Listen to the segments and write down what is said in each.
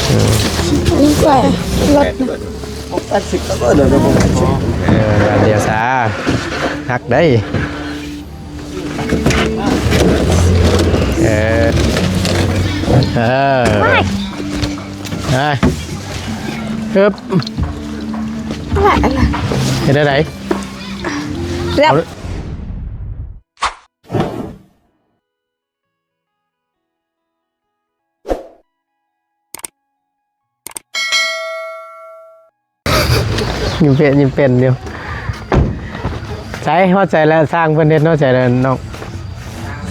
นี่ก็รถ80ก็เดี๋ยวผมเดี๋ยวซาหักได้เออได้ครับอะไรเห็นอะไรแล้วยิ้มเป็นเดียวใช้เข้าใจแล้วสร้างเพื่อนเน็ตเข้าใจแล้วน้อง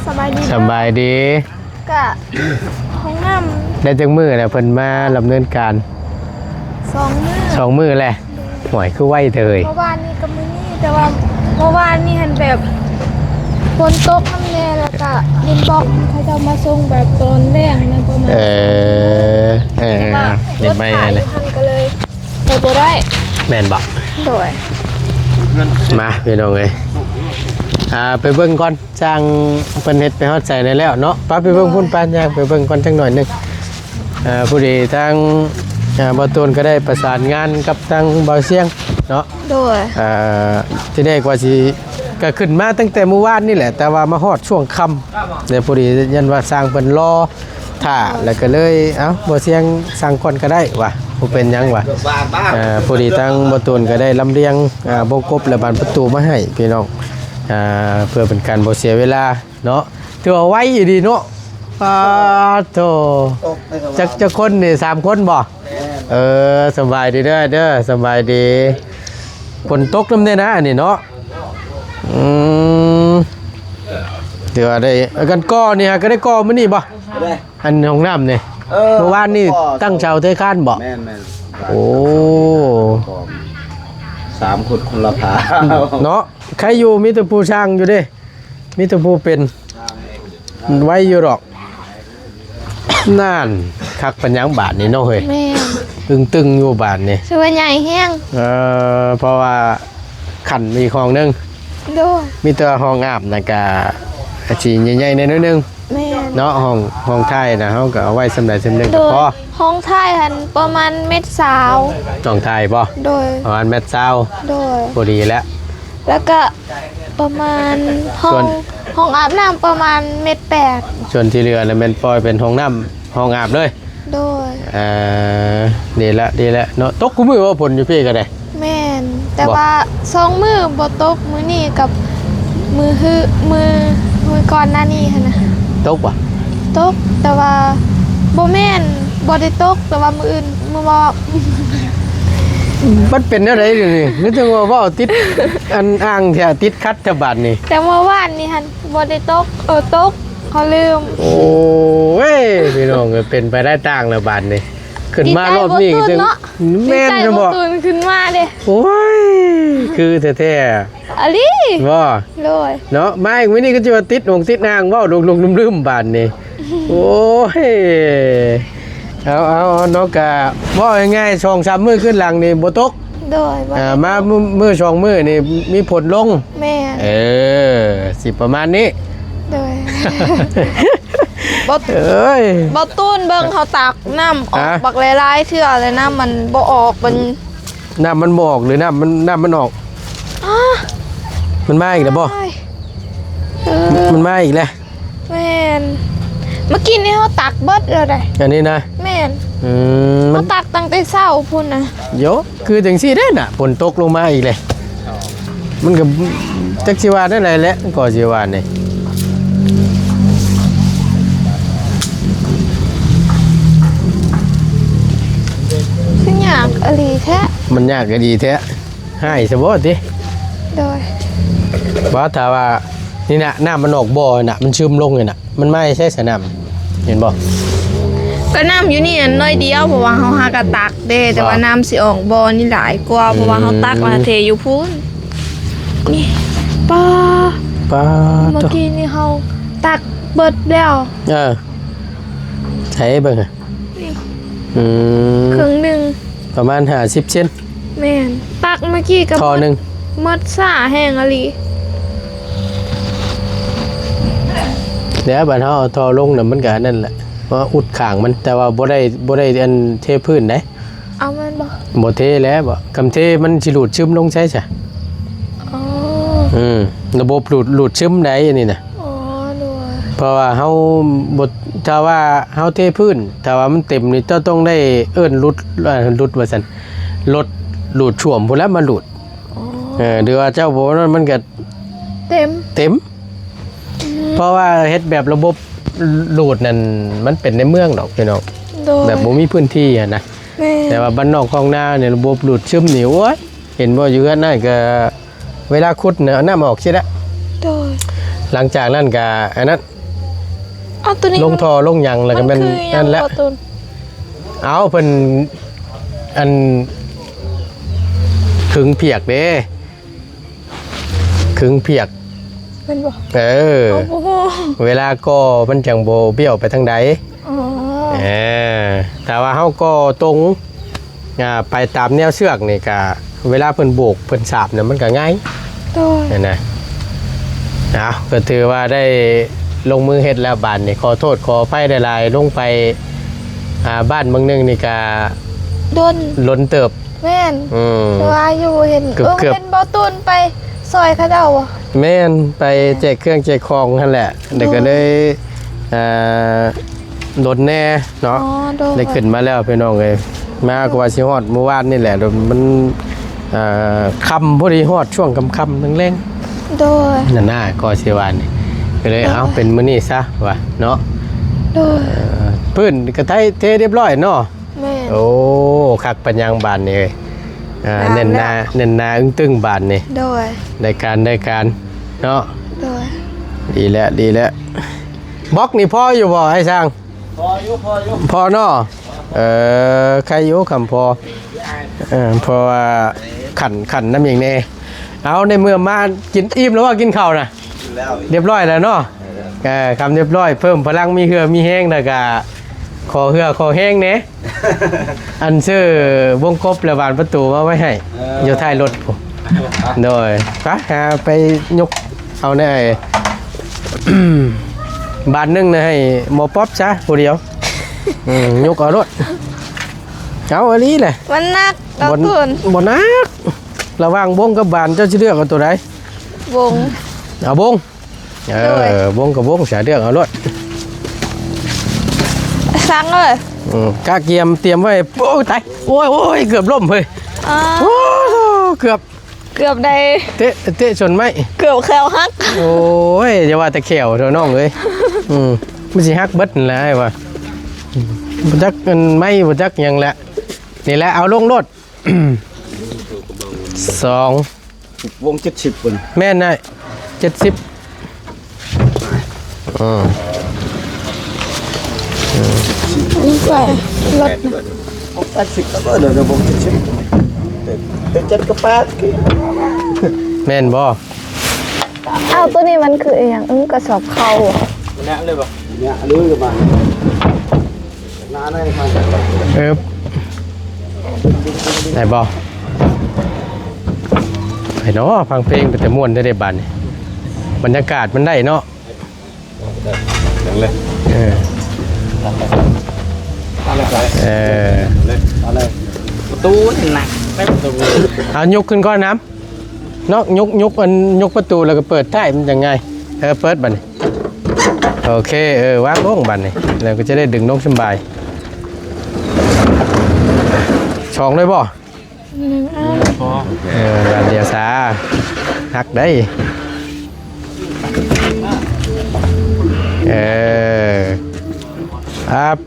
สบายดี สบายดีก็ห้องน้ำได้จังมือแล้วเพิ่นมาดำเนินการ2 มื้อ2 มื้อแหละหวยคือไหวเถยเมื่อวานนี้กับมื้อนี้แต่ว่าเมื่อวานนี้เห็นแบบฝนตกน้ำแน่แล้วก็ดินบล็อกเขาจะมาส่งแบบตอนแรงนะประมาณเห็นไหมเลยก็เลยไปบ่ได้แม่นบอกโดยมาพี่น้องเอ้ยไปเบิ่งก่อนจ้างเพิ่นเฮ็ดไปฮอดใจได้แล้วเนาะป้าไปเบิ่งพุ่นปานย่างไปเบิ่งก่อนจังหน่อยนึงผู้ดีทางบ่ตูนก็ได้ประสานงานกับทางบ่าวเสียงเนาะโดยที่ได้กว่าสิก็ขึ้นมาตั้งแต่เมื่อวานนี่แหละแต่ว่ามาฮอดช่วงค่ำเดี๋ยวผู้ดียันว่าสร้างเพิ่นรอท่าแล้วก็เลยเอ้าบ่าวเสียงสั่งก่อนก็ได้ว่ะบ่เป็นหยังว่ะผู้ดีทางบ่ตูนก็ได้ลำเลียงบงกบและบานประตูมาให้พี่น้องเพื่อเป็นการบ่เสียเวลาเนาะถือว่าไว้อยู่ดีเนาะโธ่จักคนนี่3 คนบ่สบายดีเด้อสบายดีฝนตกนำเด้นะอันนี้เนาะเดี๋ยวได้กันก่อนี่ฮะก็ได้ก่อมื้อนี้บ่อันห้องน้ำนี่เมื่อวานนี่ตั้งเสาเทคานบ่แม่นโอ้3 คนคนละผาเนาะใครอยู่มีแต่ผู้ช่างอยู่เด้มีแต่ผู้เป็นไว้อยู่หรอกนั่นคักปัญญังบาทนี่เนาะเฮ้ยแม่ตึงอยู่บาทนี่ชื่อว่าใหญ่แห้งเพราะว่าขันมีห้องนึงมีตัวห้องอาบนะกะสีใหญ่ๆในนิดนึงเนาะห้องท้ายนะเขาก็เอาไว้สำหรับ1ก็พอห้องท้ายหันประมาณ1.20 เมตรห้องท้ายป่ะโดยประมาณ1.20 เมตรโดยพอดีแล้วก็ประมาณห้องอาบน้ำประมาณ1.8 เมตรส่วนที่เหลือนะเป็นปล่อยเป็นห้องน้ำห้องอาบเลยโดยดีละเนาะตกกูมือว่าผลอยู่พี่ก็ได้แม่นแต่ว่า2 มื้อบ่ตกมื้อนี้กับมือก่อนหน้านี้ค่ะนะตกป่ะตกแต่ว่าบ่แม่นบ่ได้ตกแต่ว่ามื้ออื่นมื้อบ่มันเป็นอะไรนี่นึกถึงว่าติดอันอ่างแถวติดคัดจะบาดนี่แต่เมื่อวานนี่หั่นบ่ได้ตกตกเขาลืมโอ้ยพี่น้องเป็นไปได้ต่างแล้วบาดนี่ขึ้นมารอบนี้จึงแม่นจะบอกตื่นขึ้นมาเด้โอ้ยคือแท้ๆอะลิบ่เลยเนาะมาอีกมื้อนี้ก็จะว่าติดติดนางเว้าลงลืมบาดนี่โอ้ยเอาเนาะกะว่าง่ายๆ2-3 มื้อขึ้นหลังนี่บ่ตกโดยมามื้อ2 มื้อนี่มีผลลงแม่สิประมาณนี้โดยบ่ตูนเบิ่งเขาตักน้ำออกบักหลายๆเทื่อเลยน้ำมันบ่ออกน้ำมันบ่ออกหรือน้ำมันออกมันมาอีกแล้วบ่มันมาอีกแล้วแม่นเมื่อกี้นี่เขาตักเบิดเลยได้อันนี้นะแม่นเขาตักตั้งแต่เช้าพุ่นนะโยคือจังซี่เด้น่ะฝนตกลงมาอีกเลยมันก็จักสิว่าได้ไรแล้วก็สิว่านี่คือยากอลีแท้มันยากก็ดีแท้ให้ซะบ่ติโดยบ่ถ้าว่านี่น่ะน้ำมันออกบ่อน่ะมันซึมลงเลยน่ะมันไม่ใช่สนามเห็นบ่ก็น้ำอยู่นี่น้อยเดียวเพราะว่าเขาหากระตักเด้แต่ว่าน้ำสิออกบ่อนี่หลายกว่าเพราะว่าเขาตักมาเทอยู่พุ่นนี่ป้าเมื่อกี้นี่เขาตักเบิดแล้วใช้เบิ่งอ่ะครึ่งนึงประมาณ50 เซนแม่นตักเมื่อกี้กับทอนึงมัดซ่าแห้งอลีเดี๋ยวบัดเฮาเอาทอลงน่ะมันก็นั่นแหละ ว่าอุดข้างมันแต่ว่าบ่ได้อันเทพื้นได้ เอามันบ่ บ่เทแล้วบ่คำเทมันสิหลุดซึมลงใช่จ้ะ อ๋อ ระบบหลุดซึมได้อันนี้น่ะ อ๋อด้วย เพราะว่าเฮาบ่ถ้าว่าเฮาเทพื้นถ้าว่ามันเต็มนี่ต้องได้เอิ้นหลุดว่าซั่นลดหลุดช่วมพุ่นแล้วมาหลุด อ๋อ หรือว่าเจ้าบ่นั้นมันก็ เต็ม เพราะว่าเฮ็ดแบบระบบหลุดนั่นมันเป็นในเมืองดอกพี่น้อง โดย แบบบ่มีพื้นที่อะนะ แม่ แต่ว่าบ้านนอกคลองนาเนี่ยระบบหลุดซึมนี่โอ้ยเห็นบ่อยู่กันนั่นก็เวลาขุดเนี่ยเอาน้ำออกสิละ โดย หลังจากนั้นก็อันนั้น เอาตัวนี้ ลงท่อลงหยังแล้วก็แม่น คือหยั นั่ ง นแหละ บ่ตุน เอาเพิ่นอันขึงเพียกเด้ขึงเพียก มันบ่ เออ โอ้โห เวลาก็มันจังบ่เบี้ยวไปทางใด อ๋อ แต่ว่าเฮาก็ตรงไปตามแนวเชือกนี่ก็เวลาเพิ่นโบกเพิ่นสาบเนี่ยมันก็ง่าย โดย นั่นนะเอาก็ถือว่าได้ลงมือเฮ็ดแล้วบานนี่ขอโทษขออภัยได้หลายลงไปบ้านเมืองหนึงนี่ก็ โดน ล้นเติบ แม่น แต่ว่าอยู่เห็น เกือบ เป็นบ่ตุนไปซอยเขาเจ้าอ่ะ แม่นไปแจกเครื่องแจกของนั่นแหละเด็กก็เลยล้นแน่เนาะ อ๋อโดย ได้ขึ้นมาแล้วพี่น้องเอ้ยมาก็ว่าสิฮอดเมื่อวานนี่แหละมันค่ำพอดีฮอดช่วงค่ำๆแรง โดย ๆนั่นน่ะก็สิว่านี่ก็เลยเอาเป็นมื้อนี้ซะว่าเนาะ โดย พื้นก็ไทยเทเรียบร้อยเนาะ แม่น โอ้คักปัญญังบานนี่เอ้ย บานแล้ว เน้นหนาอึ้งตึงบานนี่ โดย ได้การเนาะ โดย ดีแล้วบล็อกนี่พออยู่บ่ให้สร้าง พออยู่ พอเนาะใครอยู่คำพอเพราะว่าขันน้ำอย่างแน่เอาในเมื่อมากินอิ่มแล้วว่ากินข้าวนะ แล้ว เรียบร้อยแล้วเนาะคำเรียบร้อยเพิ่มพลังมีเหือมีแห้งแล้วก็ขอเหือขอแห้งเน่ อันชื่อวงกบและบานประตูมาไว้ให้อยู่ท้ายรถผมโดยไปยกเอาแน่ บานหนึงนะให้หมอป๊อปซะผู้เดียวยกเอารถเอาอันนี้แหละ มันหนักดอกตุน บนนักระหว่างบงกับบานเจ้าจะเลือกเอาตัวไหน วง เอาบงบงกับบงเสียเลือกเอารถ สั่งเลย กาเกียมเตรียมไว้โอ้ยตายโอ้ยเกือบล่มเลย อ๋อ โอ้เกือบ เกือบได้ เตะชนไหม เกือบแคลหัก โอ้ยอย่าว่าแต่แขวเท่าน้องเลยไม่ใช่ฮักเบิดนั่นแหละไอ้วะบ่จักมันไม่บ่จักหยังแหละนี่แหละเอาลงรถ 2 วง70ปุ่น แม่นได้70นี่ไปรถ 80ก็เดี๋ยววง70แต่7กับ8 แม่นบ่ อ้าวตัวนี้มันคืออย่างกระสอบเข้าอ่ะ เนี่ยเลยบ่เนี่ยรู้กันมาหน้าได้มา ไหนบ่ไปเนาะฟังเพลงไปแต่ม่วนได้บานนี่บรรยากาศมันได้เนาะ อย่างเลย อะไรประตูหนักไม่ประตู เอายกขึ้นก้อนน้ำเนาะยกประตูแล้วก็เปิดท้ายมันยังไงเปิดบัดนี้โอเควางลงบัดนี้แล้วก็จะได้ดึงนกสบายช่องเลยบ่ พอ บัดเดียวซาหักได้ครับ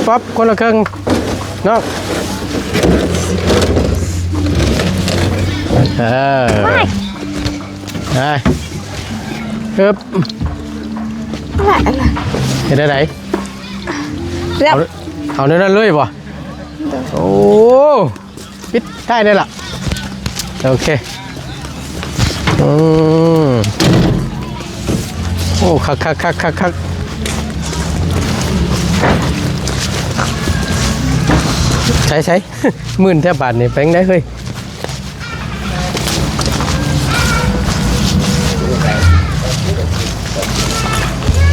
ป๊อปคนละครึ่งเนาะครับ อะไร เห็นได้ไหน เรียบ เอาเนื้อนั่นเลยป่ะโอ้ปิดได้เลยล่ะโอเคโอ้คักใช้ มื่นแทบบาทนี่เป็นได้เฮ้ย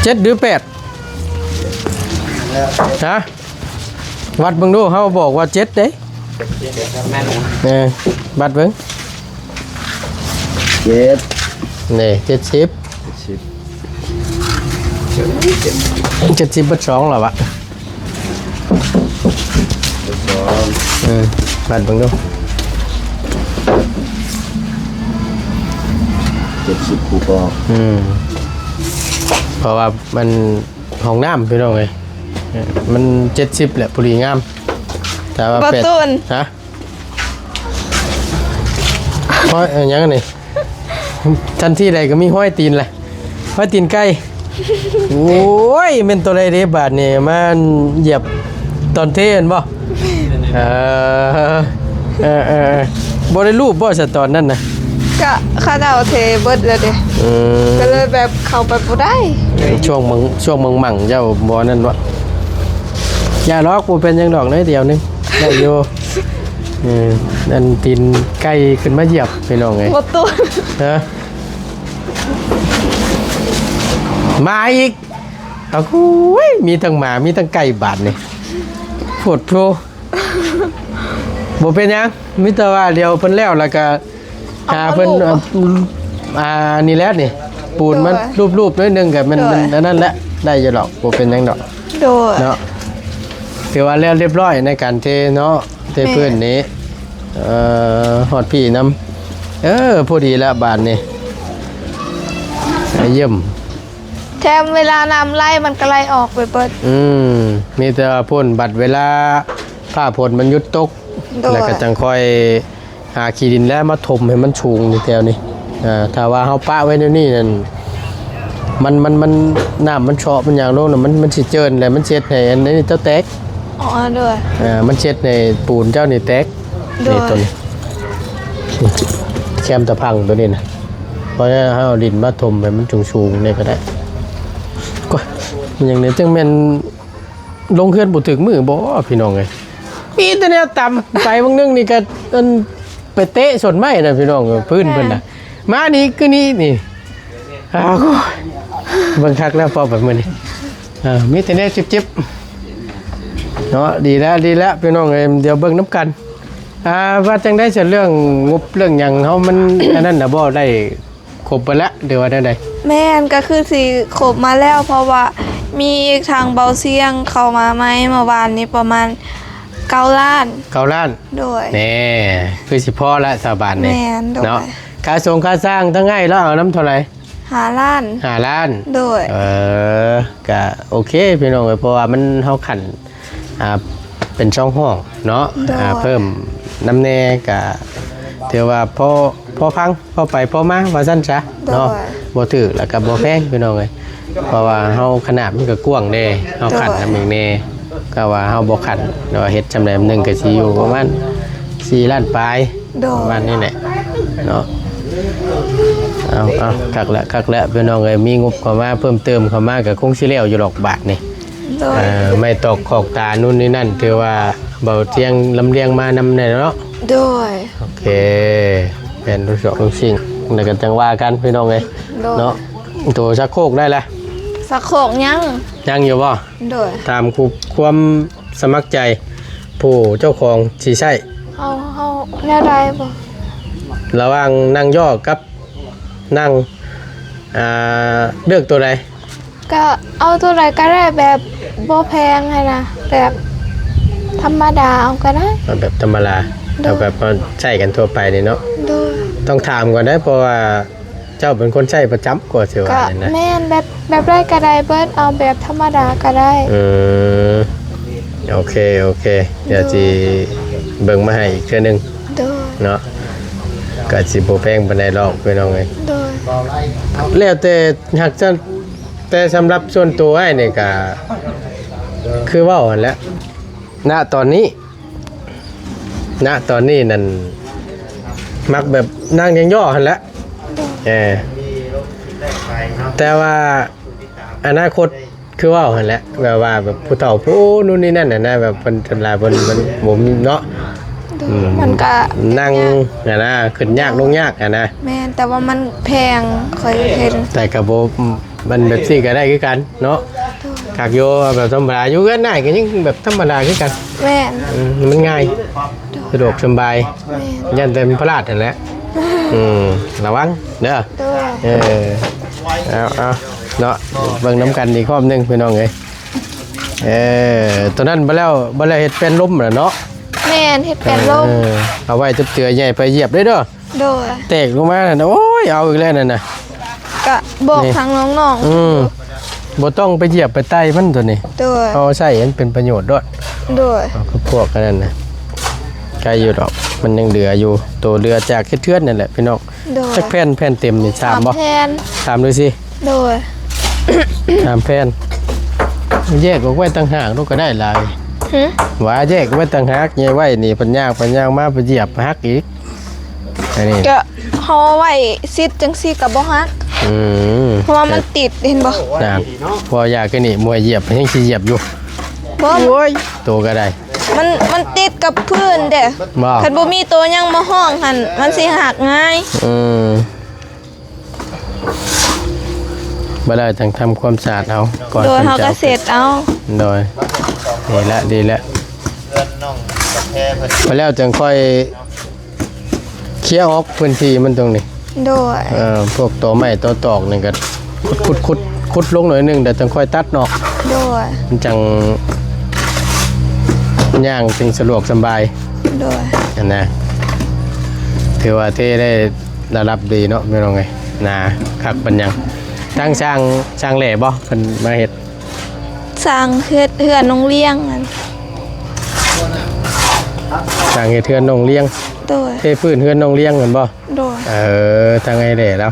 7 หรือ 8 ฮะวัดเบิ่งดูเฮาบอกว่า7เด้บัดเบิ่ง เจ็ด นี่70 สิบ 70บัด2แล้ววะ สอง บัดเบิ่งดู 70คูปอง เพราะว่ามันห้องน้ำพี่น้องเอ้ยมัน70แหละพอดีงามแต่ว่า บ่ เป็ด ตูน ฮะห้อยยังไงนี่ทันทีใดก็มีห้อยตีนแหละห้อยตีนไก่โอ้ยเป็นตัวใดเด้บาดนี่มันเหยียบตอนเทเห็นบ่เออบ่ได้รูปบ่ซะตอนนั้นน่ะ ก็ข้าเจ้าเทเบิดแล้วเด้ อืม ก็เลยแบบเข้าไปบ่ได้ ช่วงมึงมั่งเจ้าบ่นั่นวะอย่าล็อกบ่เป็นหยังดอกน้อยเดียวนึงได้อยู่นั่นตีนไก่ขึ้นมาเหยียบพี่น้องไง บ่ตูน ฮะมาอีกเอาคุยมีทั้งหมามีทั้งไก่บาดนี่โผดโพบ่เป็นหยังมีแต่ว่าเดี๋ยวเพิ่นแล้วแล้วก็หาเพิ่นนี่แหละนี่ปูนมันรูปๆนิดนึงก็มันนั่นแหละได้อยู่ดอกบ่เป็นหยังดอก โดย เนาะถือว่าแล้วเรียบร้อยในการเทเนาะเทพื้นนี้ฮอดพี่น้ำพอดีแล้วบาทนี่เยี่ยม แถมเวลาน้ำไล่มันก็ไล่ออกไปเบิด มีแต่ว่าพ่นบัดเวลาผ้าผลมันยุดตก โดย แล้วก็จังค่อยหาขี้ดินแล้วมาถมให้มันชูงในแถวนี้ถ้าว่าเฮาปะไว้ในนี่นั่นมันน้ำมันเฉาะมันอย่างโน้นน่ะมันสิเจินแล้วมันเช็ดให้อันนี้เจ้าแตก อ๋อโดย มันเช็ดในปูนเจ้านี่แตก โดย นี่ตัวนี้นี่แคมตะพังตัวนี้นะเพราะฉะนั้นเอาดินมาถมให้มันชูงๆนี่ก็ได้ก็มันอย่างนี้จังแม่นลงเคลื่อนบ่ถึงมือบ่พี่น้องเอ้ยมีแต่แนวต่ำไปบางนึงนี่ก็อันไปเตะสนไม้น่ะพี่น้องพื้นเพิ่นน่ะมานี่คือนี่อ้าวเบิ่งคักแล้วพอแบบมื้อนี้มีแต่แนวจิบๆเนาะดีแล้วพี่น้องเอ้ยเดี๋ยวเบิ่งน้ำกันว่าจังได้เรื่องงบเรื่องหยังเฮามัน อันนั้นน่ะบ่ได้ครบไปแล้วเดี๋ยวว่าได้ แม่นก็คือสิครบมาแล้วเพราะว่ามีอีกทางเบาเสียงเข้ามาไหมเมื่อวานนี้ประมาณ9 ล้าน 9 ล้าน โดย นี่คือสิพ่อละสาบานนี่ แม่นโดย เนาะค่าส่งค่าสร้างทั้งง่ายแล้วเอาน้ำเท่าไหร่ 5 ล้าน 5 ล้าน โดย ก็โอเคพี่น้องเอ้ยเพราะว่ามันเฮาขันเป็นช่องห้องเนาะ โดย เพิ่มน้ำแน่ก็ถือว่าพอพังพอไปพอมาว่าซั่นซะเนาะบ่ถือแล้วก็บ่แพงพี่น้องเอ้ยเพราะว่าเฮาขนาดมันก็กว้างเด้เฮาขันน้ำอีกแน่ก็ว่าเฮาบ่ขันเนาะเฮ็ดจำได้นึงก็สิอยู่ประมาณ4 ล้านปลาย โด ประมาณ ย นี้แหละเนาะเอาคักแล้วพี่น้องเอ้ยมีงบเข้ามาเพิ่มเติมเข้ามาก็คงสิแล้วอยู่ดอกบาทนี่ โดย ไม่ตกขอกตานู่นนี่นั่นถือว่าเบาเทียงลำเลียงมานำแน่เนาะ โดย โอเคเป็นรู้สึกรู้สิ่งแล้วก็จังว่ากันพี่น้องเอ้ย โดย เนาะตัวชักโครกได้ละ สักโขกยัง ยังอยู่บ่ โดย ตามความสมัครใจผู้เจ้าของสิใช้ เอาแนวใดบ่ ระหว่างนั่งย่อกับนั่งเลือกตัวใด ก็เอาตัวใดก็ได้แบบบ่แพงให้นะแบบธรรมดาเอาก็ได้ เอาแบบธรรมดาเอาแบบมาใช้กันทั่วไปนี่เนาะ โดย ต้องถามก่อนได้เพราะว่าเจ้าเป็นคนใช้ประจำกว่าสิว่า ก็ เนี่ยนะ แม่นแบบได้ก็ได้เบิดเอาแบบธรรมดาก็ได้ โอเคเดี๋ยวจีเบิ่งมาให้อีกเทื่อนึง โดย เนาะก็สิบ่แพงปานใดหรอกพี่น้องเอ้ย โดย แล้วแต่หากจะแต่สำหรับส่วนตัวไอ้นี่ก็คือเว้าหั่นแหละณตอนนี้นั่นมักแบบนั่งยังย่อหั่นแหละแต่ว่าอนาคตคือเว้าหั่นแหละแบบว่าแบบผู้เฒ่าผู้นู่นนี่นั่นน่ะนะแบบเพิ่นทำลายมันบ่มีเนาะ มันก็ นั่งนะขึ้นยากลงยากนะ แม่นแต่ว่ามันแพงเคยเห็น แต่กระโบมันแบบซี่ก็ได้คือกันเนาะ คักโยแบบธรรมดาอยู่กันได้ก็ยังแบบธรรมดาคือกัน แม่น มันง่ายสะดวกสบาย แม่น ยันเต็มพลาดนั่นแหละระวังเด้อ ด้วย เอาเนาะเบิ่งน้ำกันอีกรอบหนึงพี่น้องเอ้ยตัวนั้นบ่แล้วเฮ็ดเป็นล้มน่ะเนาะ แม่นเฮ็ดเป็นลม เอาไว้จับเตือใหญ่ไปเหยียบได้เด้อ โดย แตกลงมาน่ะโอ้ยเอาอีกแล้วนั่นน่ะ ก็บอกทางน้อง บ่ต้องไปเหยียบไปไต่มันตัวนี้ ๆโดย เอาใส่ให้มันเป็นประโยชน์ด้วย โดย เอาคือพวกนั้นน่ะไกลอยู่ดอกมันยังเหลืออยู่ตัวเรือจากเทือนนั่นแหละพี่น้อง โดย จักแผ่นเต็มนี่ถามบ่ แทน ถามดูสิ โดย ถามแผ่นแยกออกไว้ต่างหากลูกก็ได้หลาย หึ ว่าแยกไว้ต่างหากแยกไว้นี่ปัญญางมาไปเหยียบไปฮักอีกอันนี้ ก็เฮาไว้ซิดจังซี่ก็บ่ฮัก เพราะว่ามันติดเห็นบ่ นะพออยากกันนี่มวยเหยียบยังสิเหยียบอยู่ บ่ โอ้ยตัวก็ได้ มันติดกับพื้นเด้ บ่ คันบ่มีตัวยังมาห้องหั่นมันสิหักง่าย บ่ได้ต้องทำความสะอาดเอาก่อน โดยเฮาก็ พิ่นจะ เสร็จเอา โดยดีละ เพื่อนน้องกาแฟเพิ่น พอแล้วจึงค่อยเคลียร์ออกพื้นที่มันตรงนี้ โดย พวกตัวไม้ตัวตอกนี่ก็ขุดลงหน่อยหนึงเดี๋ยวจึงค่อยตัดออก โดย มันจังย่างจึงสะดวกสบาย โดย อันนะถือว่าที่ได้ระดับดีเนาะไม่ต้องไงนาคักปัญญังตั้งช่างแหล่บ่เพิ่นมาเฮ็ด สร้างเฮือนโรงเลี้ยงนั่น ช่างเฮ็ดเฮือนนองเลี้ยง โดย เทพื้นเฮือนนองเลี้ยงเหมือนบ่ โดย ทางไงแหล่แล้ว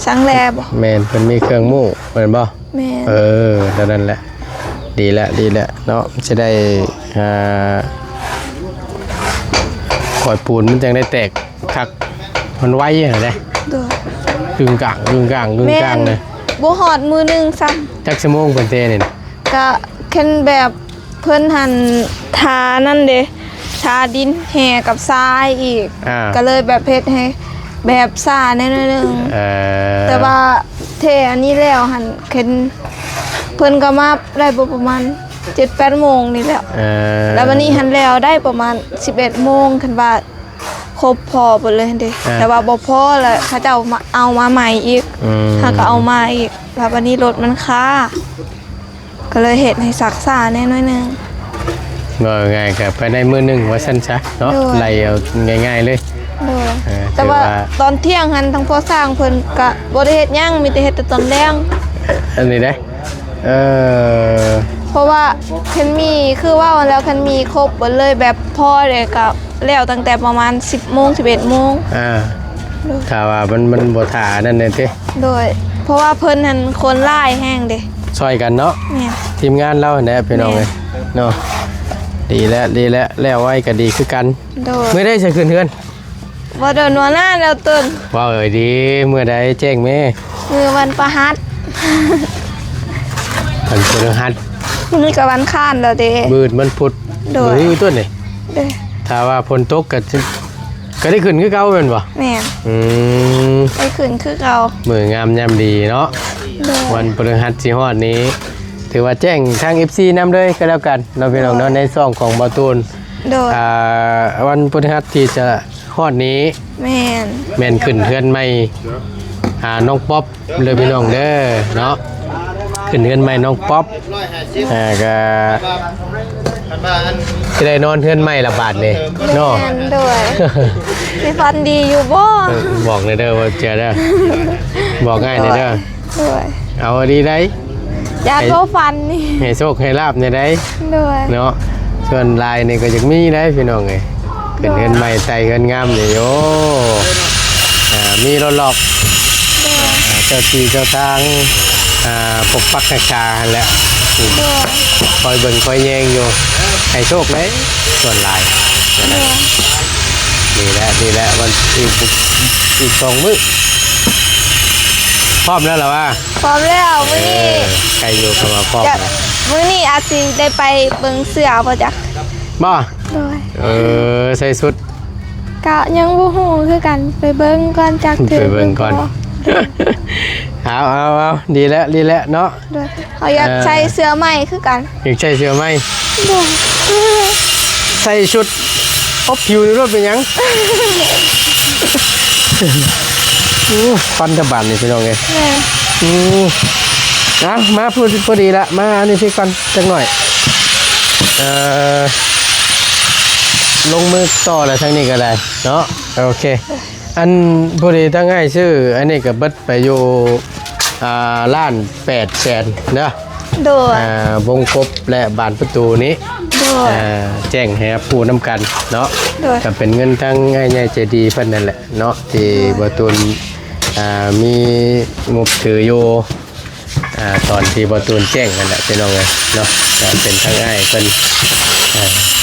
สร้างแลบ่ แม่นเพิ่นมีเครื่องมู่เหมือนบ่ แม่น เท่านั้นแหละดีแล้วเนาะจะได้ก่อยปูนมันจังได้แตกคักมันไวเหรอเด้ โดย กึ่งกลางเลย บ่ฮอดมือหนึงซ้ำ จักชั่วโมงเพิ่นเทนี่ ก็เข็นแบบเพิ่นหันทานั่นเด้ทาดินแห่กับทรายอีก ก็เลยแบบเพชรให้แบบซ่าแน่นอยหนึงแต่ว่าเทอันนี้แล้วหันเข็นเพิ่นก็มาได้บ่ประมาณ 7-8 โมงนี่แหล้วแล้ววันนี้หันแล้วได้ประมาณ 11 โมงคันว่าครบพอเบิดเลยเด้แต่ว่าบ่พอแล้วเขาจะเอามาใหม่อีกถ้าก็เอามาอีกแล้ววันนี้รถมันค้าก็เลยเฮ็ดให้ซักซ่าแน่น้อยหนึง ก็ง่ายกับภายในมื้อหนึงว่าซั่นซะเนาะ โดย ไล่เอาง่ายๆเลย โดย แต่ว่า ตอนเที่ยงหันทั้งพ่อสร้างเพิ่นก็บ่ได้เฮ็ดหยังมีแต่เฮ็ดแต่ตอนแลง อันนี้ได้เพราะว่าคันมีคือว่าวันแล้วคันมีครบเบิดเลยแบบพอเลยก็แล้วตั้งแต่ประมาณ 10 โมง 11 โมง ถ้าว่ามันบ่ท่านั่นน่ะติ โดย เพราะว่าเพิ่นหันคนหลายแห้งเด้ ช่วยกันเนาะ แม่น ทีมงานเราแหละพี่น้องเอ้ยเนาะดีแล้วไว้ก็ดีคือกัน โดย มื้อใดจะขึ้นเฮือน บ่เดินหัวหน้าแล้วตื่น ว้าวเอ้ยดีมื้อใดแจ้งแม่ มือวันประหัส วันพฤหัส มื้อนี้ก็วันค้านแล้วเด้ มืดมันพุธ โดย มื้อต้นนี่ เด้อ ถ้าว่าฝนตกก็ได้ขึ้นคือเก่าแม่นบ่ แม่น ไปขึ้นคือเก่า มื้องามยามดีเนาะ โดย วันพฤหัสสิฮอดนี้ ถือว่าแจ้งทาง FC นำเลยก็แล้วกันเนาะพี่น้องเนาะในซ่องของบ่ตูน โดย วันพฤหัสที่จะฮอดนี้ แม่น แม่นขึ้นเฮือนใหม่น้องป๊อปเลยพี่น้องเด้อเนาะขึ้นเฮือนใหม่น้องป๊อปก็ คันว่าอัน สิได้นอนเฮือนใหม่ละบาทนี่เนาะ แม่นโดยสิฟันดีอยู่บ่ บอกเลยเด้อว่าเจอเด้อบอกง่ายเลยเด้อ โดย เอาดีได้ อยากบ่ฟันนี่ ให้โชคให้ลาบเนี่ยได้ โดย เนาะส่วนลายนี่ก็จะมีได้พี่น้องไงขึ้นเฮือนใหม่ใส่เฮือนงามนี่โอ้มีรถหลอกเจ้าที่เจ้าทางปกปักรักษาหั่นแหละ โดย คอยเบิ่งคอยแยงอยู่ให้โชคเลยส่วนลายดีแล้ววันอีก2 มื้อพร้อมแล้วเหรอวะ พร้อมแล้วมื้อนี้ ใครอยู่เข้ามาพร้อม จะมื้อนี้อาจสิได้ไปเบิ่งเสือบ่จ๊ะ บ่ โดย ใส่สุด ก็ยังบ่ฮู้คือกันไปเบิ่งก่อนจักถึง ไปเบิ่งก่อน เอาดีแล้วเนาะ โดยเขาอยากใช้เสื้อใหม่คือกัน อยากใช้เสื้อไหม โดย ใส่ชุดอบผิวในรถเป็นหยังฟันตะบันนี่พี่น้องไง แม่ นะมาพูดพอดีละมาอันนี้พี่ก่อนจักหน่อยลงมือต่อแล้วทั้งนี้ก็ได้เนาะโอเคอันพอดีทั้งง่ายชื่ออันนี้ก็เบิดไปอยู่ล้าน800,000เนาะ โดยว งกบและบานประตูนี้ โดย แจ้งให้ผู้น้ำกันเนาะ โดย ก็เป็นเงินทั้งง่ายๆใจดีเพิ่นนั่นแหละเนาะที่บ่ตุนมีงบถืออยู่ตอนที่บ่ตุนแจ้งนั่นแหละพี่น้องเอ้ยเนาะก็เป็นทั้งง่ายเพิ่น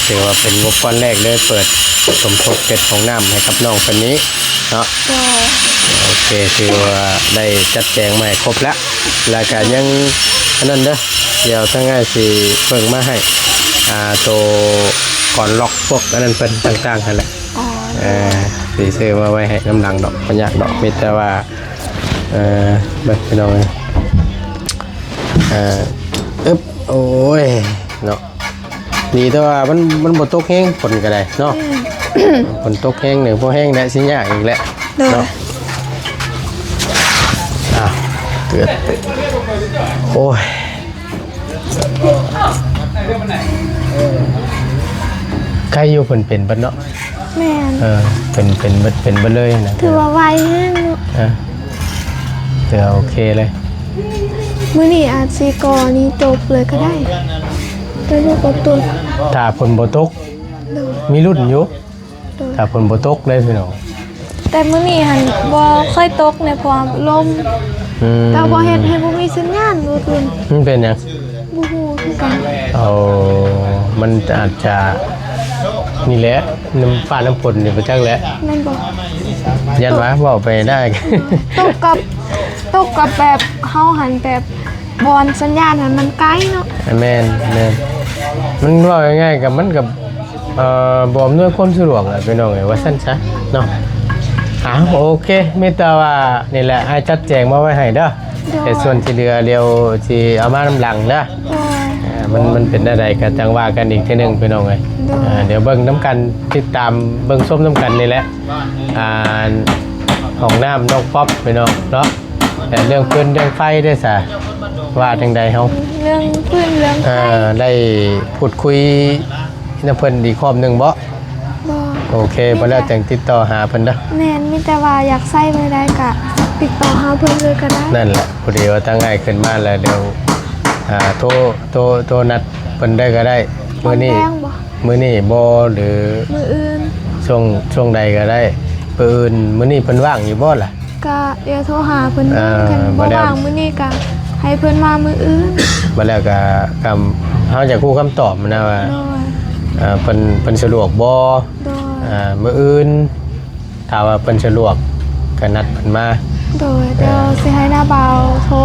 ถือว่าเป็นงบก้อนแรกเลยเปิดสมทบเก็บของน้ำให้กับน้องคนนี้เนาะ โดย โอเคถือว่าได้จัดแจงมาให้ครบแล้วแล้วก็ยังอันนั้นเด้อเดี๋ยวทั้งง่ายสิเพิ่งมาให้ตัวก่อนล็อกพวกอันนั้นเป็นต่างๆกันแหละ อ๋อ สีซื้อมาไว้ให้น้ำหลังดอกปัญญาดอกมิแต่ว่าเบิดพี่น้องโอ้ยเนาะดีแต่ว่ามันบ่ตกแห้งฝนก็ได้เนาะฝนตกแห้งหนึ่งพอแห้งได้สิยากอีกแหละ โดย เนาะเกิดโอ้ยใครอยู่เป็นบัดเนาะ แม่น เป็นบัดเลยนะ ถือว่าไวแห้งเนาะ เดี๋ยวโอเคเลย มื้อนี้อาจสิกอนี้จบเลยก็ได้ไปดูกับตัว ถ้าฝนบ่ตก โดย มีรุ่นอยู่ โดย ถ้าฝนบ่ตกเลยพี่น้อง แต่มื้อนี้หันบ่ค่อยตกในความลมแต่บ่เฮ็ดให้บ่มีสัญญาณบ่ตุน มันเป็นหยัง บ่ฮู้คือกัน มันอาจจะนี่แหละน้ำฟ้าน้ำฝนนี่ไปจักแหละ แม่นบ่ ยันวะบอกไปได้ ตกกับแบบเฮาหันแบบบอลสัญญาณหันมันไกลเนาะ แม่นมันว่าง่ายๆกับมันกับบอมด้วยความสะดวกแหละพี่น้องไงว่าสั้นซะเนาะโอเคไม่แต่ว่านี่แหละให้จัดแจงมาไว้ให้เด้อแต่ส่วนที่เหลือเดี๋ยวที่เอามาน้ำหลังเด้อ โดย มันเป็นอะไรกันจังว่ากันอีกทีหนึงพี่น้องไงเดี๋ยวเบิ่งน้ำกันติดตามเบิ่งส้มน้ำกันนี่แหละของน้ำนกป๊อปพี่น้องเนาะแต่เรื่องปืนเรื่องไฟด้วยซะว่าทางใดเฮา เรื่องพื้นเรื่องไฟ ได้พูดคุยน้ำเพิ่นอีกรอบหนึงบ่ บ่ โอเคบ่แล้วจังติดต่อหาเพิ่นเด้อ แม่นมีแต่ว่าอยากใส่ไม่ได้กะติดต่อหาเพิ่นเลยก็ได้ นั่นแหละพอดีว่าตั้งง่ายขึ้นมาแล้วเดี๋ยวโทรนัดเพิ่นได้ก็ได้มื้อนี้ แรงบ่ มื้อนี้บ่หรือ มื้ออื่น ช่วงใดก็ได้ปืนมื้อนี้เพิ่นว่างอยู่บ่ล่ะ ก็เดี๋ยวโทรหาเพิ่น บ่ บ่ แล้ว ว่างมื้อนี้ก็ให้เพิ่นมามื้ออื่น บ่แล้วก็เฮาจะคู่คำตอบนะว่า โดย เพิ่นสะดวกบ่ โดย มื้ออื่นถ้าว่าเพิ่นสะดวกก็นัดเพิ่นมา โดยเดี๋ยวสิให้หน้าเบาโทร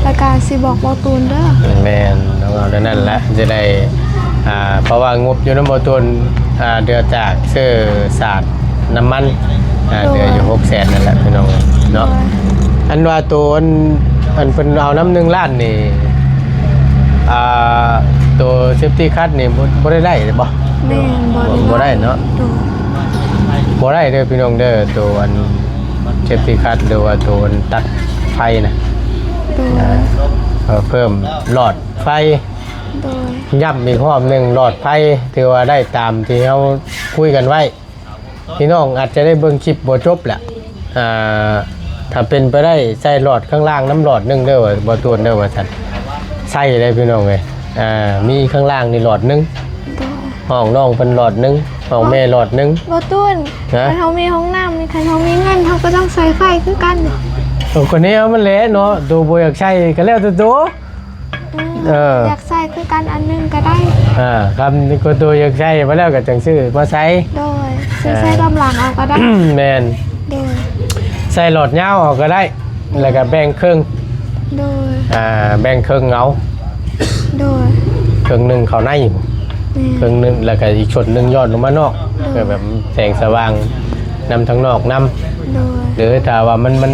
แล้วก็สิบอกบ่ตูนเด้อ แม่นต้องเอาแล้วนั่นแหละจะได้เพราะว่างบอยู่นำบ่ตุนเดือจากซื้อสาดน้ำมันเดืออยู่600,000นั่นแหละพี่น้องเนาะอันว่าตัวอันเพิ่นเอาน้ำ1ล้านนี่ตัวเซฟตี้คัทนี่บ่ได้บ่ แม่นบ่ บ่ได้เนาะ โดย บ่ได้เด้อพี่น้องเด้อตัวอันเซฟตี้คัทหรือว่าตัวอันตัดไฟนะ โดย เพิ่มหลอดไฟ โดย ย้ำอีกรอบหนึ่งหลอดไฟถือว่าได้ตามที่เขาคุยกันไว้พี่น้องอาจจะได้เบิ่งคลิปบ่จบแหละถ้าเป็นไปได้ใส่หลอดข้างล่างน้ำหลอดหนึงเด้อว่าบ่ตัวเด้อว่าซั่นใส่ได้พี่น้องเอ้ยมีข้างล่างนี่หลอดหนึง โดย ห้องน้องเพิ่นหลอดหนึงห้องแม่หลอดหนึง บ่ตูน นะ ถ้าเฮามีห้องน้ำนี่คันเฮามีเงินเฮาก็ต้องใส่ไฟคือกันเนาะ คนนี้เอามันแหละเนาะตัวบ่อยากใช้ก็แล้วแต่ตัว อยากใส่คือกันอันหนึงก็ได้ ครับนี่ก็ตัวอยากใช้มาแล้วก็จังซื้อมาใช้ โดยซื้อใส่กำลังเอาก็ได้ แม่น โดย ใส่หลอดยาวออกก็ได้ แล้วก็แบ่งครึ่ง โดย แบ่งครึ่งเอา โดย ครึ่งหนึงเข้าใน แม่ ครึ่งหนึงแล้วก็อีกชุดหนึงย้อนลงมานอกเพื่อแบบแสงสว่างนำทางนอกนำ โดย หรือถ้าว่ามัน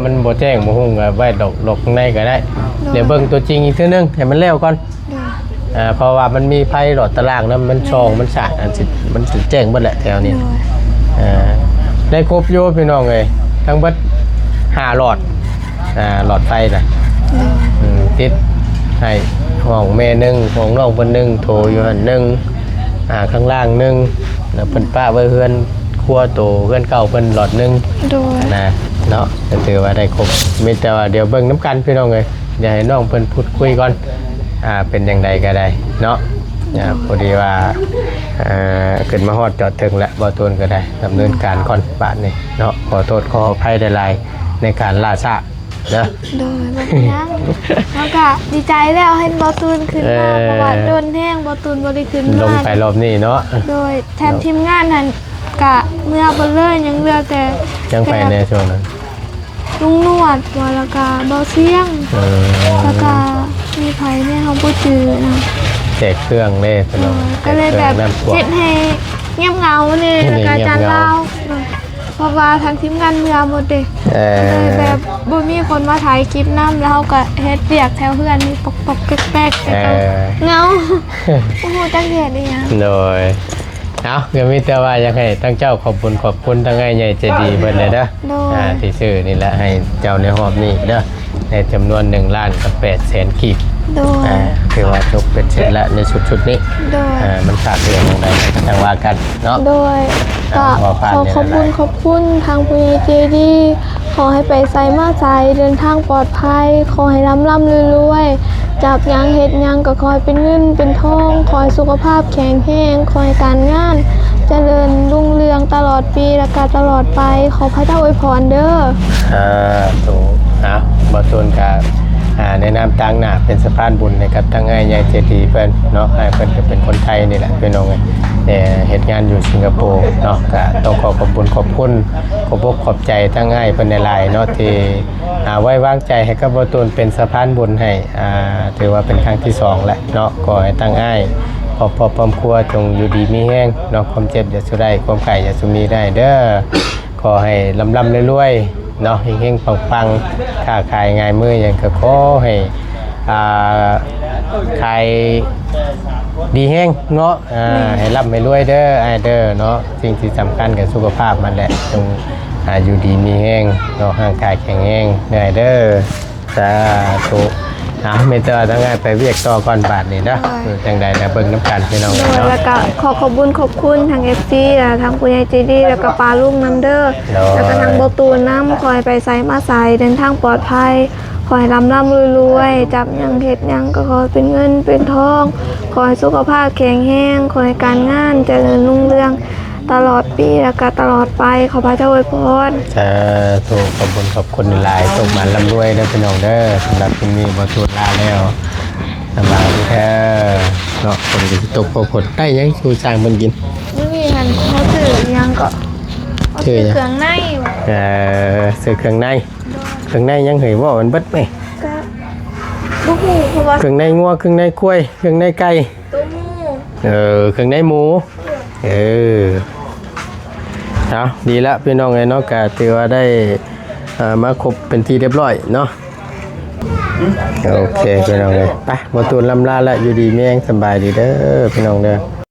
มันบ่แจ้งบ่ฮู้ก็ไว้ดอกข้างในก็ได้เดี๋ยวเบิ่งตัวจริงอีกเทื่อนึงให้มันแล้วก่อนเพราะว่ามันมีไฟหลอดตารางนะมันช่องมันสาดมันสิแจ้งเบิดแหละแถวนี้ได้ครบอยู่พี่น้องเอ้ยทั้งเบิด5หลอดหลอดไฟน่ะติดให้ห้องแม่นึงห้องน้องเพิ่นนึงโทรอยู่หั่นนึงข้างล่างนึงแล้วเพิ่นป้าไว้เฮือนครัวโตเฮือนเก่าเพิ่นหลอดนึงนะเนาะก็ถือว่าได้ครบมีแต่ว่าเดี๋ยวเบิ่งน้ำกันพี่น้องเอ้ยอย่าให้น้องเพิ่นพูดคุยก่อนเป็นจังไดก็ได้เนาะพอดีว่าขึ้นมาฮอดจอดถึงแล้วบ่ตูนก็ได้ดำเนินการก่อนบาดนี้เนาะขอโทษขออภัยหลายๆในการล่าช้าเด้อโดยบ่ยังแล้วก็ดีใจแล้วให้บ่ตูนขึ้นมาเพราะว่าโดนแห้งบ่ตูนบ่ได้ขึ้นมาลงไปรอบนี้เนาะโดยแทนทีมงานนั้นกะเมื่อบ่เลยยังเหลือแต่ ยังไปในช่วงนั้นลุงนวดว่าแล้วก็บ่เสียงแล้วก็มีไผแม่เฮาบ่จื้อนะแจกเครื่องเด้พี่น้องก็เลยแบบเฮ็ดให้เงียบเหงานี่แล้วก็จานลาวเพราะว่าทางทีมงานเมื่อหมดเด้เลยแบบบ่มีคนมาถ่ายคลิปนำแล้วเฮาก็เฮ็ดเวียกแถวเฮือนนี่ปอกๆแป๊กๆแต่ก็เหงาโอ้โหจักเฮ็ดอีหยังโดยเอาก็มีแต่ว่าอยากให้ทั้งเจ้าขอบคุณทั้งไอ้ใหญ่ใจดีเบิดเลยเด้อที่ซื้อนี่แหละให้เจ้าในหอบนี่เด้อในจำนวน1,800,000 กีบคือว่าจบเป็นเสร็จแล้วในชุดนี้มันขาดเรื่องอะไรทางว่ากันเนาะโดยก็ขอบคุณทางผู้ใหญ่ใจดีขอให้ไปไสมาไสเดินทางปลอดภัยขอให้ร่ำรวยจับยังเฮ็ดยังก็ขอให้เป็นเงินเป็นทองขอให้สุขภาพแข็งแรงขอให้การงานเจริญรุ่งเรืองตลอดปีและก็ตลอดไปขอพระเจ้าอวยพรเด้อถูกบ่ตูนกับในนามต่างหน้าเป็นสะพานบุญนะครับทั้งไอ้ใหญ่เจดีเพิ่นเนาะเพิ่นก็เป็นคนไทยนี่แหละพี่น้องแต่เหตุงานอยู่สิงคโปร์เนาะก็ต้องขอบคุณขอบใจทั้งไอ้เพิ่นในหลายเนาะที่ไว้วางใจให้กับบ่ตูนเป็นสะพานบุญให้ถือว่าเป็นครั้งที่2แล้วเนาะก็ให้ตั้งไอ้ครอบครัวจงอยู่ดีมีแห้งเนาะความเจ็บอย่าสุได้ความไข้อย่าสุมีได้เด้อขอให้ร่ำรวยเนาะเฮงๆปังๆค้าขายง่ายมืออย่างก็ขอให้ขายดีแห้งเนาะให้ร่ำให้รวยเด้อไอเด้อเนาะสิ่งที่สำคัญกับสุขภาพมันแหละจงอยู่ดีมีแห้งเนาะร่างกายแข็งแรงเหนื่อยเด้อสาธุไม่เจอทั้งไงไปเวียกต่อก่อนบาทนี่นะจังใดนะเบิ่งน้ำกันพี่น้องเนาะแล้วก็ขอบคุณทาง FC ทางผู้ใหญ่ใจดีแล้วก็ปลาลูกน้ำเด้อแล้วก็ทางโบตูนน้ำคอยไปไสมาไสเดินทางปลอดภัยขอให้ร่ำรวยจับยังเฮ็ดยังก็ขอเป็นเงินเป็นทองขอให้สุขภาพแข็งแรงขอให้การงานเจริญรุ่งเรืองตลอดปีแล้วก็ตลอดไปขอพระเจ้าอวยพรถูกขอบคุณหลายส่งมาร่ำรวยเด้อพี่น้องเด้อสำหรับที่นี่บ่ตูนลาแล้วสบายดีแท้เนาะคนก็สิตกพอผลได้ยังชูสร้างมันกินนี่หันเขาถือยังก็ถือเครื่องในซื้อเครื่องในยังเหยว่ามันเบิดไหมก็ลูกหมูเพราะว่าเครื่องในงัวเครื่องในกล้วยเครื่องในไก่ตัวหมูเครื่องในหมูเอาดีละพี่น้องไงเนาะก็ถือว่าได้มาครบเป็นที่เรียบร้อยเนาะโอเคพี่น้องเลยไปมาตูนลำลาละอยู่ดีแม่งสบายดีเด้อพี่น้องเด้อ